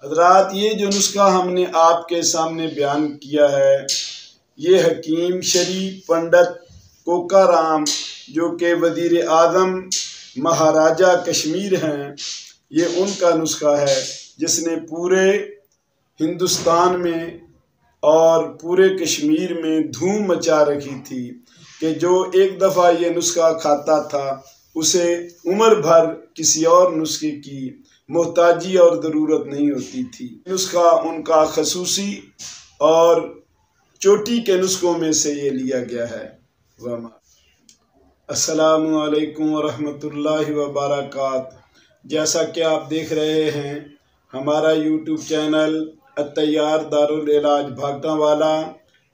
हज़रात, ये जो नुस्खा हमने आपके सामने बयान किया है, ये हकीम शरीफ पंडित कोकाराम जो कि वज़ीर आज़म महाराजा कश्मीर हैं, ये उनका नुस्खा है जिसने पूरे हिंदुस्तान में और पूरे कश्मीर में धूम मचा रखी थी कि जो एक दफ़ा ये नुस्खा खाता था उसे उम्र भर किसी और नुस्खे की मोहताजी और ज़रूरत नहीं होती थी। नुस्खा उनका खसूसी और चोटी के नुस्खों में से ये लिया गया है। अस्सलामु अलैकुम वरहमतुल्लाहि वबरकातुहू। जैसा कि आप देख रहे हैं, हमारा यूट्यूब चैनल अत्तैयार दारुल इलाज भागटावाला,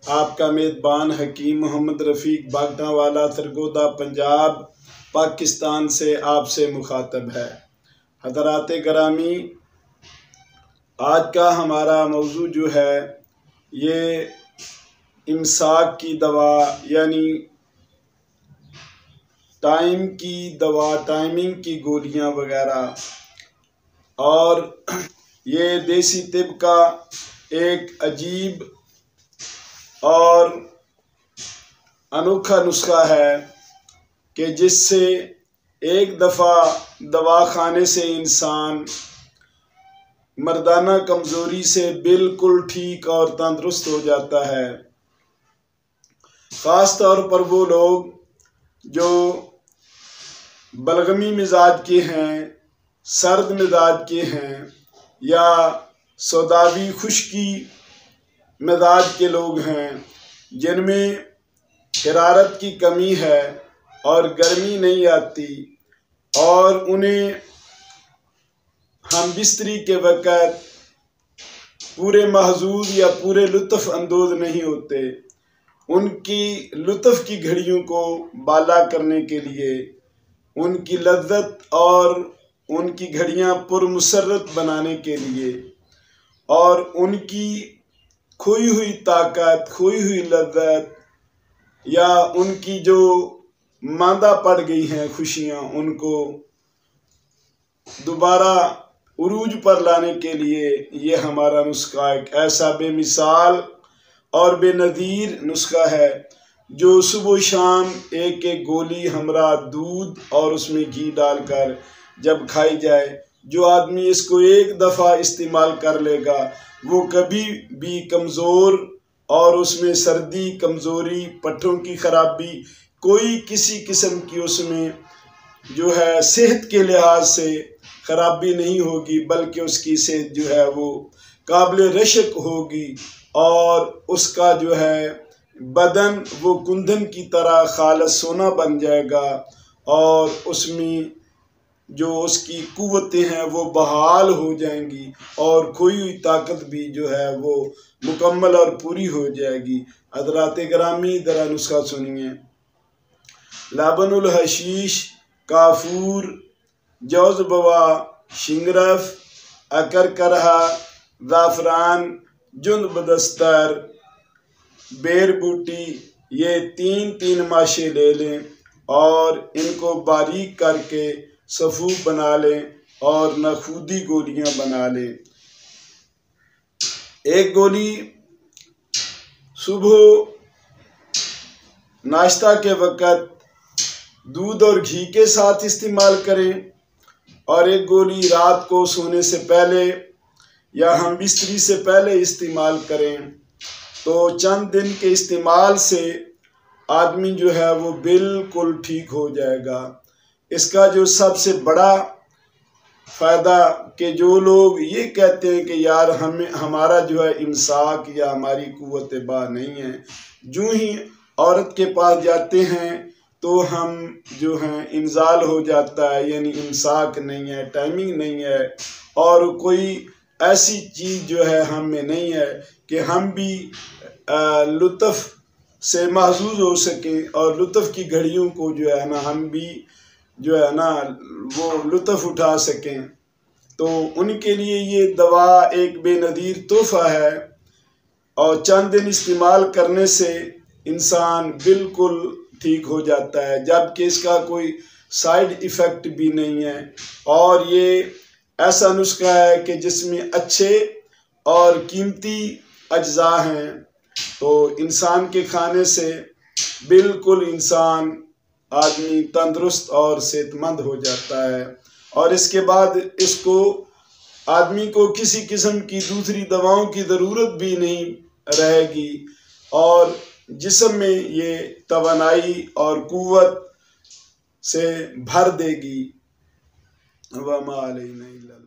आपका मेज़बान हकीम मोहम्मद रफ़ीक भागटावाला सरगोदा पंजाब पाकिस्तान से आपसे मुखातब है। हज़रात गिरामी, आज का हमारा मौजू जो है ये इमसाक की दवा यानी टाइम की दवा, टाइमिंग की गोलियां वगैरह, और ये देसी तिब का एक अजीब और अनोखा नुस्खा है कि जिससे एक दफ़ा दवाखाने से इंसान मर्दाना कमज़ोरी से बिल्कुल ठीक और तंदुरुस्त हो जाता है। ख़ास तौर पर वो लोग जो बलगमी मिजाज के हैं, सर्द मिजाज के हैं, या सौदावी खुश्की मिजाज के लोग हैं, जिनमें हरारत की कमी है और गर्मी नहीं आती, और उन्हें हम बिस्तरी के वक़्त पूरे महजूज या पूरे लुत्फ़ अंदोज़ नहीं होते। उनकी लुत्फ़ की घड़ियों को बाला करने के लिए, उनकी लज्जत और उनकी घड़ियां पुरमुसर्रत बनाने के लिए, और उनकी खोई हुई ताकत, खोई हुई लज्जत, या उनकी जो मांदा पड़ गई हैं खुशियां, उनको दोबारा उरूज पर लाने के लिए ये हमारा नुस्खा एक ऐसा बेमिसाल और बेनज़ीर नुस्खा है जो सुबह शाम एक एक गोली हमरा दूध और उसमें घी डालकर जब खाई जाए, जो आदमी इसको एक दफ़ा इस्तेमाल कर लेगा वो कभी भी कमज़ोर, और उसमें सर्दी, कमज़ोरी, पट्टों की खराबी, कोई किसी किस्म की उसमें जो है सेहत के लिहाज से खराबी नहीं होगी, बल्कि उसकी सेहत जो है वो काबिल रशक होगी, और उसका जो है बदन वो कुंदन की तरह खालस सोना बन जाएगा, और उसमें जो उसकी कुव्वतें हैं वो बहाल हो जाएंगी, और खोई हुई ताकत भी जो है वो मुकम्मल और पूरी हो जाएगी। हज़रात गिरामी, ज़रा नुस्खा सुनिए। लाबनुल हशीश, काफूर, जौज़ बवा, शिंगरफ, अकर करहा, ज़ाफ़रान, जुंद बदस्तर, बेर बूटी, ये तीन माशे ले लें और इनको बारीक करके सफ़ूफ बना लें और नखूदी गोलियां बना लें। एक गोली सुबह नाश्ता के वक़्त दूध और घी के साथ इस्तेमाल करें, और एक गोली रात को सोने से पहले या हम बिस्तरी से पहले इस्तेमाल करें। तो चंद दिन के इस्तेमाल से आदमी जो है वो बिल्कुल ठीक हो जाएगा। इसका जो सबसे बड़ा फ़ायदा कि जो लोग ये कहते हैं कि यार हमारा जो है इमसाक या हमारी कुव्वत बा नहीं है, जो ही औरत के पास जाते हैं तो हम जो हैं इंजाल हो जाता है, यानी इमसाक नहीं है, टाइमिंग नहीं है, और कोई ऐसी चीज़ जो है हम में नहीं है कि हम भी लुत्फ़ से महजूज हो सकें, और लुत्फ़ की घड़ियों को जो है ना हम भी जो है ना वो लुत्फ़ उठा सकें। तो उनके लिए ये दवा एक बेनज़ीर तोहफ़ा है, और चंद दिन इस्तेमाल करने से इंसान बिल्कुल ठीक हो जाता है, जबकि इसका कोई साइड इफ़ेक्ट भी नहीं है, और ये ऐसा नुस्खा है कि जिसमें अच्छे और कीमती अज्जा हैं। तो इंसान के खाने से बिल्कुल इंसान आदमी तंदुरुस्त और सेहतमंद हो जाता है, और इसके बाद इसको आदमी को किसी किस्म की दूसरी दवाओं की ज़रूरत भी नहीं रहेगी, और जिस्म में ये तवानाई और कुव्वत से भर देगी। वमा अलैना इल्लल